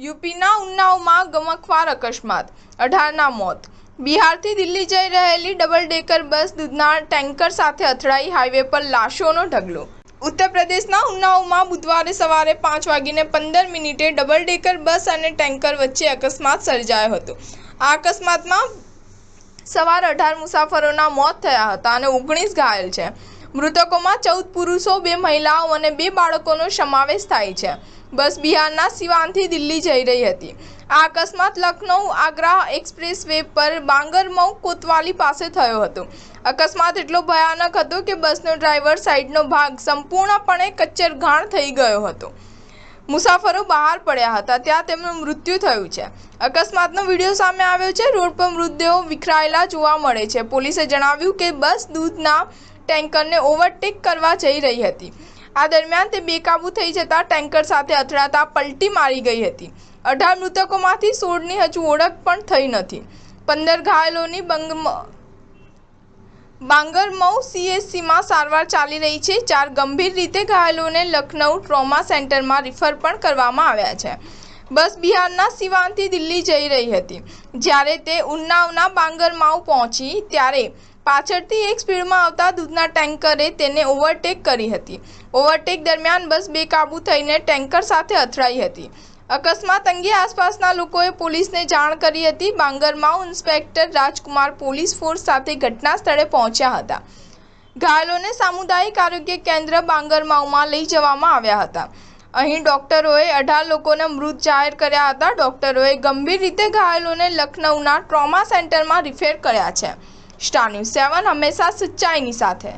યુપીના ઉન્નાવમાં ગમખ્વાર અકસ્માત, 18ના મોત। બિહારથી દિલ્હી જઈ રહેલી ડબલ ડેકર બસ દૂધના ટેન્કર સાથે અથડાઈ, હાઈવે પર લાશોનો ઢગલો। ઉત્તર પ્રદેશના ઉન્નાવમાં બુધવારે સવારે 5:15 ડબલ ડેકર બસ અને ટેન્કર વચ્ચે અકસ્માત સર્જાયો હતો। આ અકસ્માતમાં સવાર 18 મુસાફરોના મોત થયા હતા અને 19 ઘાયલ છે। મૃતકોમાં 14 પુરુષો, 2 મહિલાઓ અને 2 બાળકોનો સમાવેશ થાય છે। બસ બિહારના સિવાનથી દિલ્હી જઈ રહી હતી। આ અકસ્માત લખનઉ આગ્રા એક્સપ્રેસ વે પર બાંગરમઉ કોતવાલી પાસે થયો હતો। અકસ્માત એટલો ભયાનક હતો કે બસનો ડ્રાઈવર સાઈડનો ભાગ સંપૂર્ણપણે કચ્ચરઘાણ થઈ ગયો હતો। મુસાફરો બહાર પડ્યા હતા ત્યાં તેમનું મૃત્યુ થયું છે। અકસ્માતનો વિડીયો સામે આવ્યો છે। રોડ પર મૃતદેહો વિખરાયેલા જોવા મળે છે। પોલીસે જણાવ્યું કે બસ દૂધના ટેન્કરને ઓવરટેક કરવા જઈ રહી હતી। આ દરમિયાન તે બેકાબૂ થઈ જતા ટેન્કર સાથે અથડાતા પલટી મારી ગઈ હતી। 18 મૃતકોમાંથી 16ની હજુ ઓળખ પણ થઈ નથી। 15 ઘાયલોની બાંગરમઉ CHCમાં સારવાર ચાલી રહી છે। 4 ગંભીર રીતે ઘાયલોને લખનઉ ટ્રોમા સેન્ટરમાં રિફર પણ કરવામાં આવ્યા છે। બસ બિહારના સિવાનથી દિલ્હી જઈ રહી હતી। જ્યારે તે ઉન્નાવના બાંગરમાઉ પહોંચી ત્યારે પાછળથી એક સ્પીડમાં આવતા દૂધના ટેન્કરે તેને ઓવરટેક કરી હતી। ઓવરટેક દરમિયાન બસ બેકાબૂ થઈને ટેન્કર સાથે અથડાઈ હતી। અકસ્માત અંગે આસપાસના લોકોએ પોલીસને જાણ કરી હતી। બાંગરમાઉ ઇન્સ્પેક્ટર રાજકુમાર પોલીસ ફોર્સ સાથે ઘટના સ્થળે પહોંચ્યા હતા। ઘાયલોને સામુદાયિક આરોગ્ય કેન્દ્ર બાંગરમાઉમાં લઈ જવામાં આવ્યા હતા। અહીં ડોક્ટરોએ 18 લોકોને મૃત જાહેર કર્યા હતા। ડોક્ટરોએ ગંભીર રીતે ઘાયલોને લખનઉના ટ્રોમા સેન્ટરમાં રિફેર કર્યા છે। સ્ટાર ન્યૂઝ 7 હંમેશા સચ્ચાઈની સાથે।